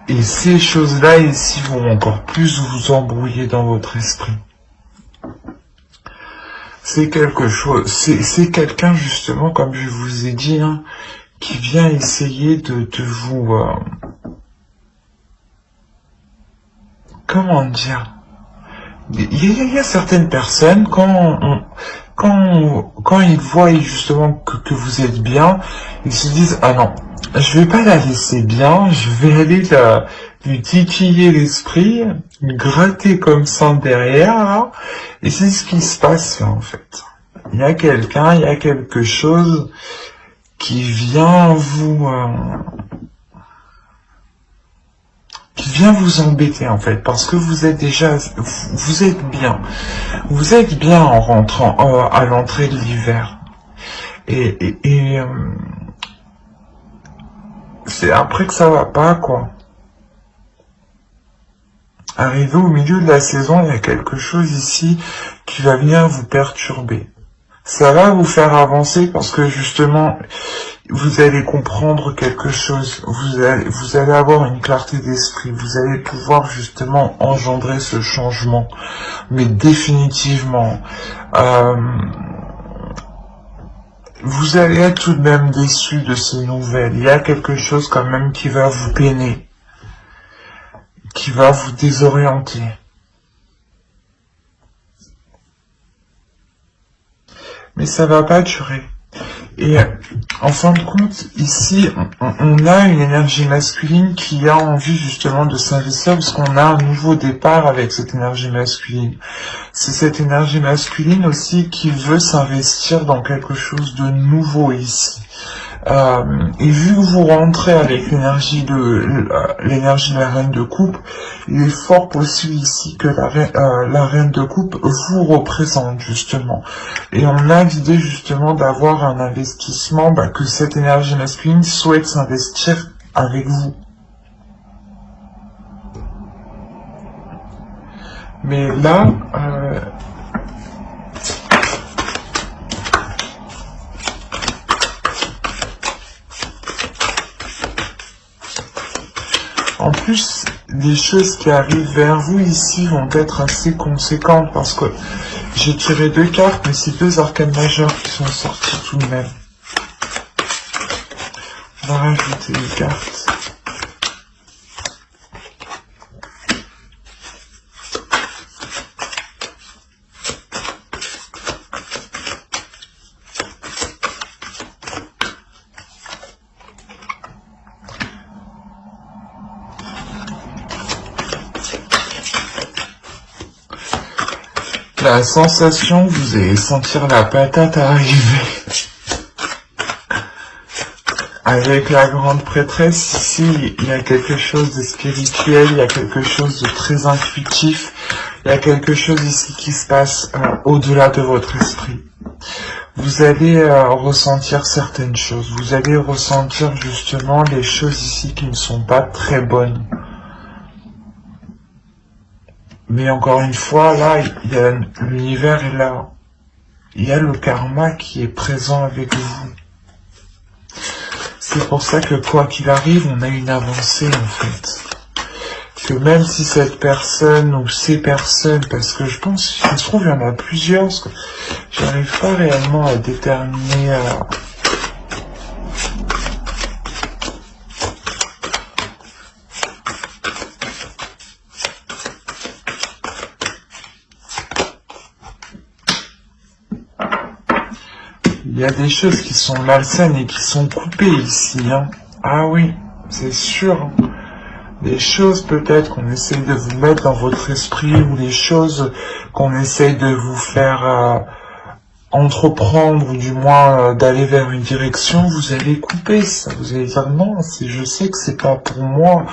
Et ces choses-là ici vont encore plus vous embrouiller dans votre esprit. C'est quelque chose, c'est quelqu'un justement, comme je vous ai dit, hein, qui vient essayer de vous... comment dire? Il y a certaines personnes, quand ils voient justement que vous êtes bien, ils se disent, ah non, je vais pas la laisser bien, je vais aller lui titiller l'esprit, lui gratter comme ça derrière, là, et c'est ce qui se passe en fait. Il y a quelqu'un, il y a quelque chose qui vient vous embêter en fait, parce que vous êtes déjà, vous êtes bien en rentrant à l'entrée de l'hiver, et c'est après que ça va pas quoi. Arrivé au milieu de la saison, il y a quelque chose ici qui va venir vous perturber. Ça va vous faire avancer parce que justement, vous allez comprendre quelque chose, vous allez avoir une clarté d'esprit, vous allez pouvoir justement engendrer ce changement, mais définitivement, vous allez être tout de même déçu de ces nouvelles. Il y a quelque chose quand même qui va vous peiner, qui va vous désorienter. Mais ça va pas durer. Et en fin de compte, ici, on a une énergie masculine qui a envie justement de s'investir parce qu'on a un nouveau départ avec cette énergie masculine. C'est cette énergie masculine aussi qui veut s'investir dans quelque chose de nouveau ici. Et vu que vous rentrez avec l'énergie de la reine de coupe, il est fort possible ici que la reine de coupe vous représente justement. Et on a l'idée justement d'avoir un investissement, que cette énergie masculine souhaite s'investir avec vous. Mais là, en plus, les choses qui arrivent vers vous ici vont être assez conséquentes parce que j'ai tiré 2 cartes, mais c'est 2 arcanes majeures qui sont sorties tout de même. On va rajouter les cartes. La sensation, vous allez sentir la patate arriver. Avec la grande prêtresse, ici, il y a quelque chose de spirituel, il y a quelque chose de très intuitif, il y a quelque chose ici qui se passe au-delà de votre esprit. Vous allez ressentir certaines choses, vous allez ressentir justement les choses ici qui ne sont pas très bonnes. Mais encore une fois, là, il y a l'univers est là. Il y a le karma qui est présent avec vous. C'est pour ça que quoi qu'il arrive, on a une avancée en fait. Que même si cette personne ou ces personnes, parce que je pense, il se trouve, il y en a plusieurs, parce que j'arrive pas réellement à déterminer... Il y a des choses qui sont malsaines et qui sont coupées ici, hein. Ah oui, c'est sûr. Hein. Des choses peut-être qu'on essaye de vous mettre dans votre esprit ou des choses qu'on essaye de vous faire entreprendre ou du moins d'aller vers une direction, vous allez couper ça. Vous allez dire non, si je sais que c'est pas pour moi,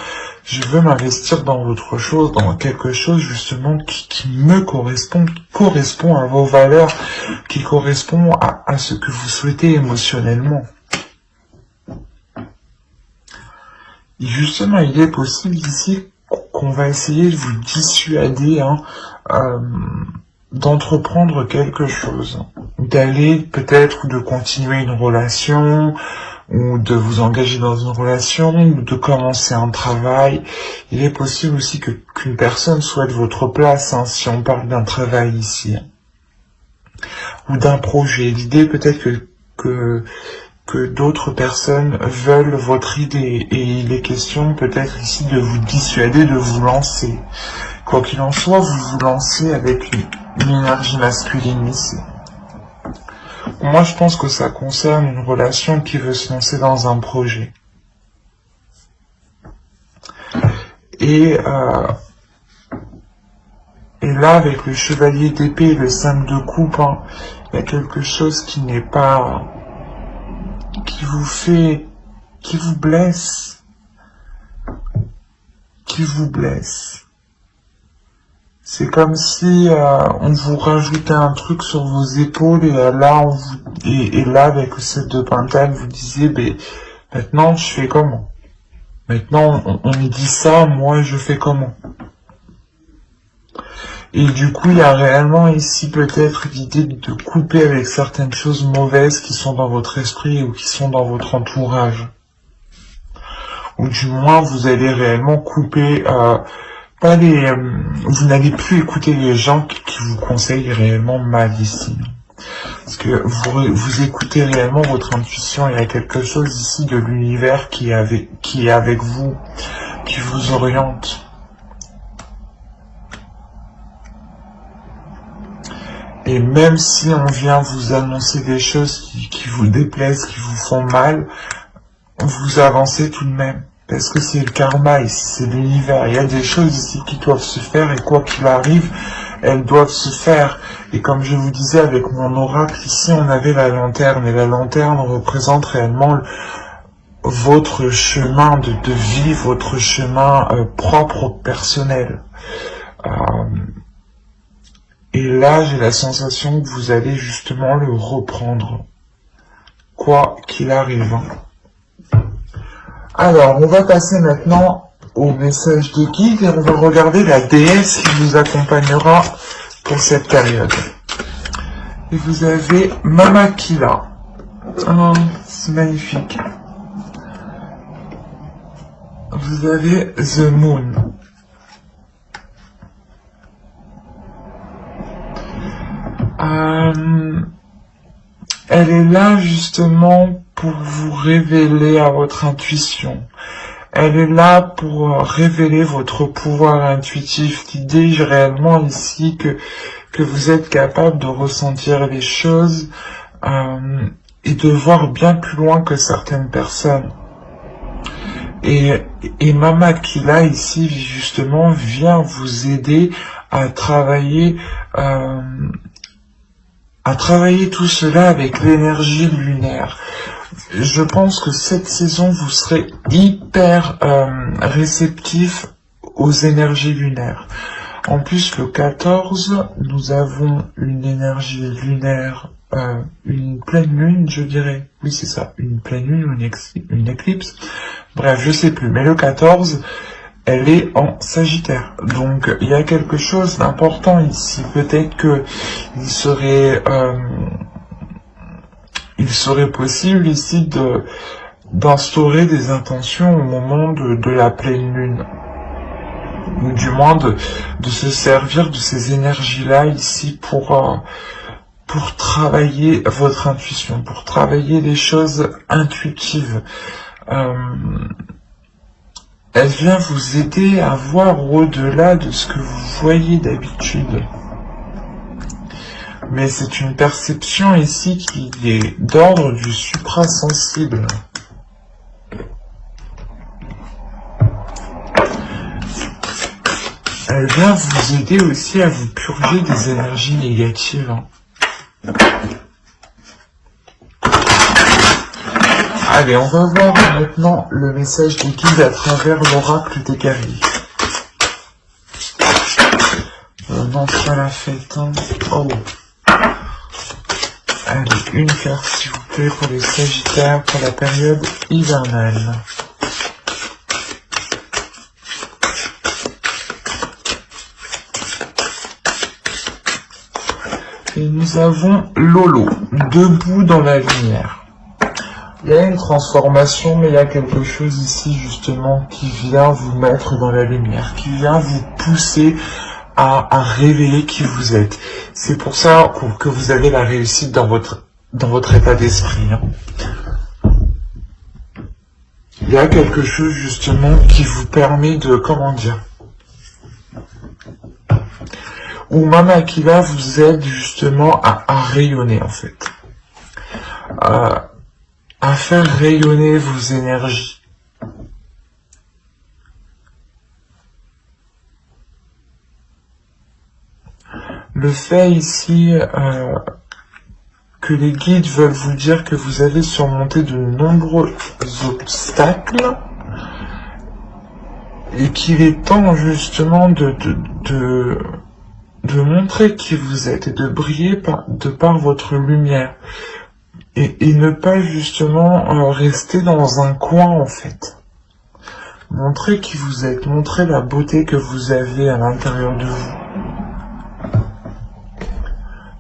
je veux m'investir dans autre chose, dans quelque chose justement qui me correspond, qui correspond à vos valeurs, qui correspond à ce que vous souhaitez émotionnellement. Justement, il est possible ici qu'on va essayer de vous dissuader d'entreprendre quelque chose, d'aller peut-être, ou de continuer une relation, ou de vous engager dans une relation, ou de commencer un travail. Il est possible aussi qu'une personne souhaite votre place, si on parle d'un travail ici, ou d'un projet. L'idée peut-être que d'autres personnes veulent votre idée, et il est question peut-être ici de vous dissuader de vous lancer. Quoi qu'il en soit, vous vous lancez avec une énergie masculine ici. Moi, je pense que ça concerne une relation qui veut se lancer dans un projet. Et là, avec le chevalier d'épée et le 5 de coupe, il y a quelque chose qui n'est pas... qui vous blesse. C'est comme si on vous rajoutait un truc sur vos épaules, et là, avec le 7 de Pentacle, vous disiez, maintenant, je fais comment? Maintenant, on me dit ça, moi, je fais comment? Et du coup, il y a réellement ici peut-être l'idée de couper avec certaines choses mauvaises qui sont dans votre esprit ou qui sont dans votre entourage. Ou du moins, vous allez réellement couper, vous n'allez plus écouter les gens qui vous conseillent réellement mal ici. Parce que vous écoutez réellement votre intuition. Il y a quelque chose ici de l'univers qui est avec vous, qui vous oriente. Et même si on vient vous annoncer des choses qui vous déplaisent, qui vous font mal, vous avancez tout de même. Parce que c'est le karma ici, c'est l'univers. Il y a des choses ici qui doivent se faire, et quoi qu'il arrive, elles doivent se faire. Et comme je vous disais avec mon oracle, ici on avait la lanterne, et la lanterne représente réellement votre chemin de vie, votre chemin propre, personnel. Et là, j'ai la sensation que vous allez justement le reprendre, quoi qu'il arrive. Alors, on va passer maintenant au message de guide, et on va regarder la déesse qui vous accompagnera pour cette période. Et vous avez Mama Kila. Oh, c'est magnifique. Vous avez The Moon. Elle est là justement pour vous révéler à votre intuition. Elle est là pour révéler votre pouvoir intuitif. L'idée réellement ici que vous êtes capable de ressentir les choses et de voir bien plus loin que certaines personnes. Et Mama Kila ici justement vient vous aider à travailler tout cela avec l'énergie lunaire. Je pense que cette saison, vous serez hyper réceptif aux énergies lunaires. En plus, le 14, nous avons une énergie lunaire, une pleine lune, je dirais. Oui, c'est ça, une pleine lune ou une éclipse. Bref, je sais plus. Mais le 14, elle est en Sagittaire. Donc, il y a quelque chose d'important ici. Peut-être que il serait possible ici d'instaurer des intentions au moment de la pleine lune. Ou du moins de se servir de ces énergies-là ici pour travailler votre intuition, pour travailler les choses intuitives. Elle vient vous aider à voir au-delà de ce que vous voyez d'habitude. Mais c'est une perception ici qui est d'ordre du suprasensible. Elle vient vous aider aussi à vous purger des énergies négatives. Allez, on va voir maintenant le message des guides à travers l'oracle des guerriers. Non, pas la fête, hein. Oh. Allez, une carte s'il vous plaît pour les Sagittaires pour la période hivernale. Et nous avons Lolo, debout dans la lumière. Il y a une transformation, mais il y a quelque chose ici justement qui vient vous mettre dans la lumière, qui vient vous pousser à révéler qui vous êtes. C'est pour ça que vous avez la réussite dans votre état d'esprit. Il y a quelque chose justement qui vous permet de, comment dire, ou Mama Aquila vous aide justement à rayonner en fait, à faire rayonner vos énergies. Le fait ici que les guides veulent vous dire que vous avez surmonté de nombreux obstacles et qu'il est temps justement de montrer qui vous êtes et de briller de par votre lumière et ne pas justement rester dans un coin en fait. Montrez qui vous êtes, montrez la beauté que vous avez à l'intérieur de vous.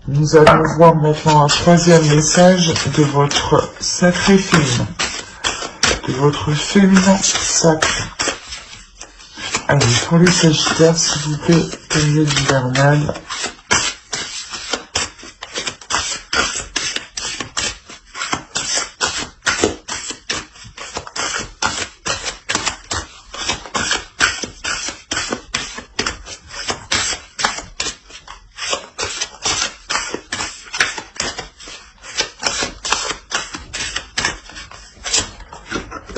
Nous allons voir maintenant un troisième message de votre sacré féminin, de votre féminin sacré. Allez, pour les Sagittaires, s'il vous plaît, période hivernale.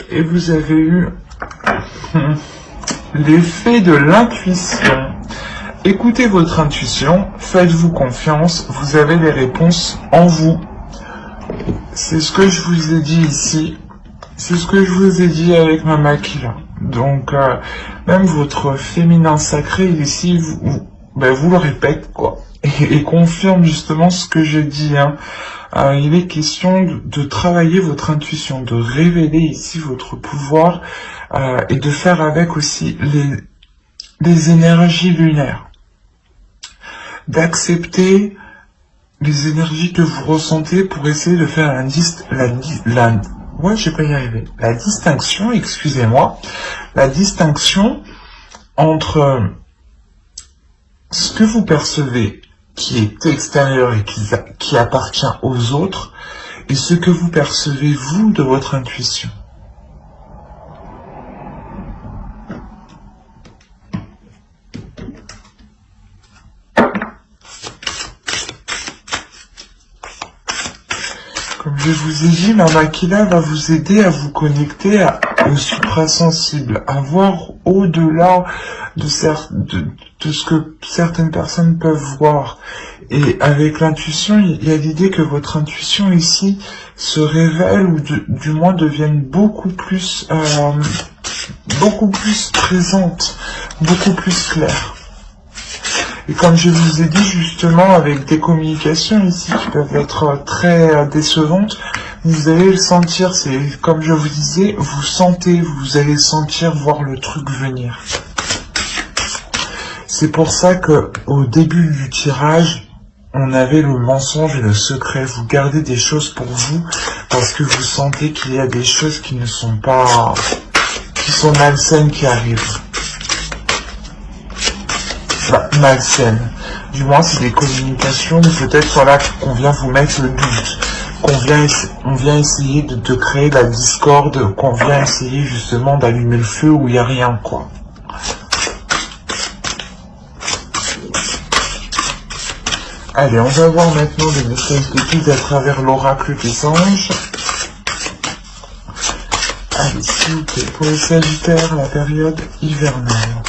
Et vous avez eu l'effet de l'intuition. Écoutez votre intuition, faites-vous confiance, vous avez les réponses en vous. C'est ce que je vous ai dit ici, c'est ce que je vous ai dit avec Mama Aquila. Donc, même votre féminin sacré ici, vous le répète, quoi, et confirme justement ce que je dis, il est question de travailler votre intuition, de révéler ici votre pouvoir et de faire avec aussi les énergies lunaires. D'accepter les énergies que vous ressentez pour essayer de faire la distinction, excusez-moi, la distinction entre ce que vous percevez qui est extérieur et qui appartient aux autres, et ce que vous percevez, vous, de votre intuition. Comme je vous ai dit, Mama Aquila va vous aider à vous connecter au suprasensible, à voir au-delà de ce que certaines personnes peuvent voir. Et avec l'intuition, il y a l'idée que votre intuition ici se révèle ou du moins devienne beaucoup plus présente, beaucoup plus claire. Et comme je vous ai dit justement, avec des communications ici qui peuvent être très décevantes, vous allez le sentir, c'est comme je vous disais, vous allez sentir, voir le truc venir. C'est pour ça que au début du tirage, on avait le mensonge et le secret. Vous gardez des choses pour vous parce que vous sentez qu'il y a des choses qui ne sont pas, qui sont malsaines qui arrivent. Malsaines. Du moins, c'est des communications, peut-être voilà qu'on vient vous mettre le doute, on vient essayer de créer la discorde, qu'on vient essayer justement d'allumer le feu où il n'y a rien, quoi. Allez, on va voir maintenant les messages de guide à travers l'oracle des anges. Allez, s'il vous plaît, pour les Sagittaires, la période hivernale.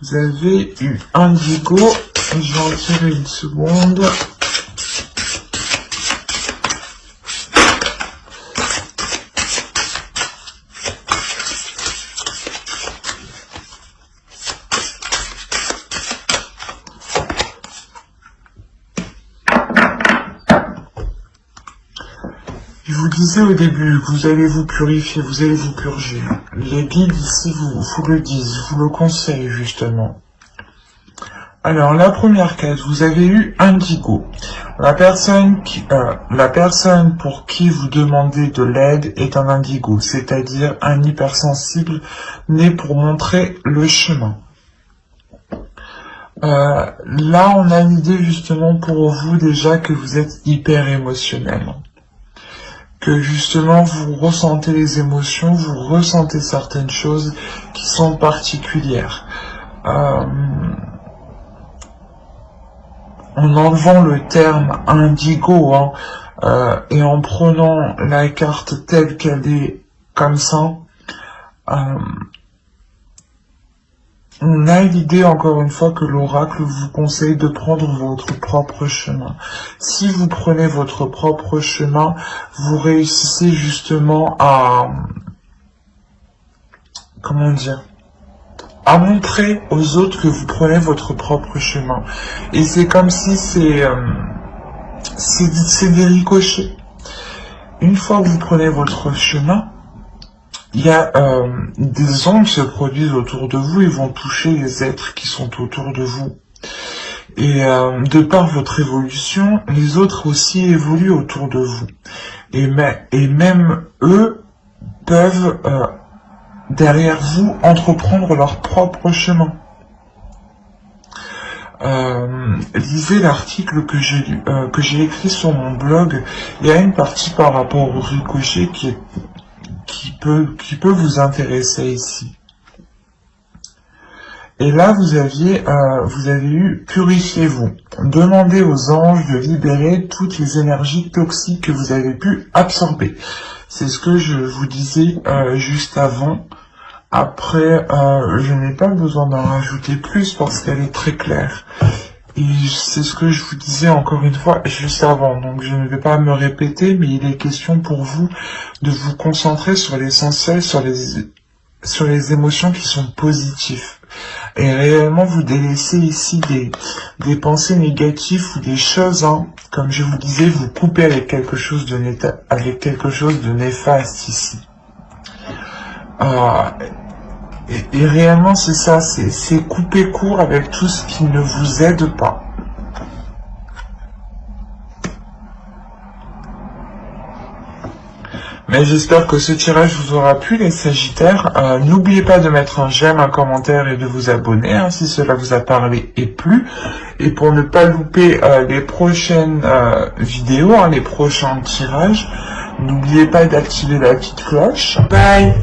Vous avez eu Indigo, je vais en tirer une seconde. Je vous disais au début, vous allez vous purifier, vous allez vous purger. Les guides ici vous le disent, vous le conseillent justement. Alors, la première carte, vous avez eu Indigo. La personne pour qui vous demandez de l'aide est un Indigo, c'est-à-dire un hypersensible né pour montrer le chemin. Là, on a l'idée justement pour vous déjà que vous êtes hyper émotionnel. Que justement vous ressentez les émotions, vous ressentez certaines choses qui sont particulières. En enlevant le terme indigo et en prenant la carte telle qu'elle est comme ça, on a l'idée encore une fois que l'oracle vous conseille de prendre votre propre chemin. Si vous prenez votre propre chemin, vous réussissez justement à, comment dire, à montrer aux autres que vous prenez votre propre chemin. Et c'est comme si c'est des ricochets. Une fois que vous prenez votre chemin, il y a des ondes se produisent autour de vous et vont toucher les êtres qui sont autour de vous. Et de par votre évolution, les autres aussi évoluent autour de vous. Et même eux peuvent derrière vous entreprendre leur propre chemin. Lisez l'article que j'ai écrit sur mon blog. Il y a une partie par rapport au ricochet qui peut vous intéresser ici. Et là, vous avez eu purifiez-vous. Demandez aux anges de libérer toutes les énergies toxiques que vous avez pu absorber. C'est ce que je vous disais juste avant. Après, je n'ai pas besoin d'en rajouter plus parce qu'elle est très claire. Et c'est ce que je vous disais encore une fois juste avant. Donc je ne vais pas me répéter, mais il est question pour vous de vous concentrer sur l'essentiel, sur les émotions qui sont positives. Et réellement vous délaissez ici des pensées négatives ou des choses, comme je vous disais, vous coupez avec quelque chose de néfaste ici. Et réellement c'est ça, c'est couper court avec tout ce qui ne vous aide pas. Mais j'espère que ce tirage vous aura plu les Sagittaires. N'oubliez pas de mettre un j'aime, un commentaire et de vous abonner si cela vous a parlé et plu. Et pour ne pas louper les prochaines vidéos, les prochains tirages, n'oubliez pas d'activer la petite cloche. Bye!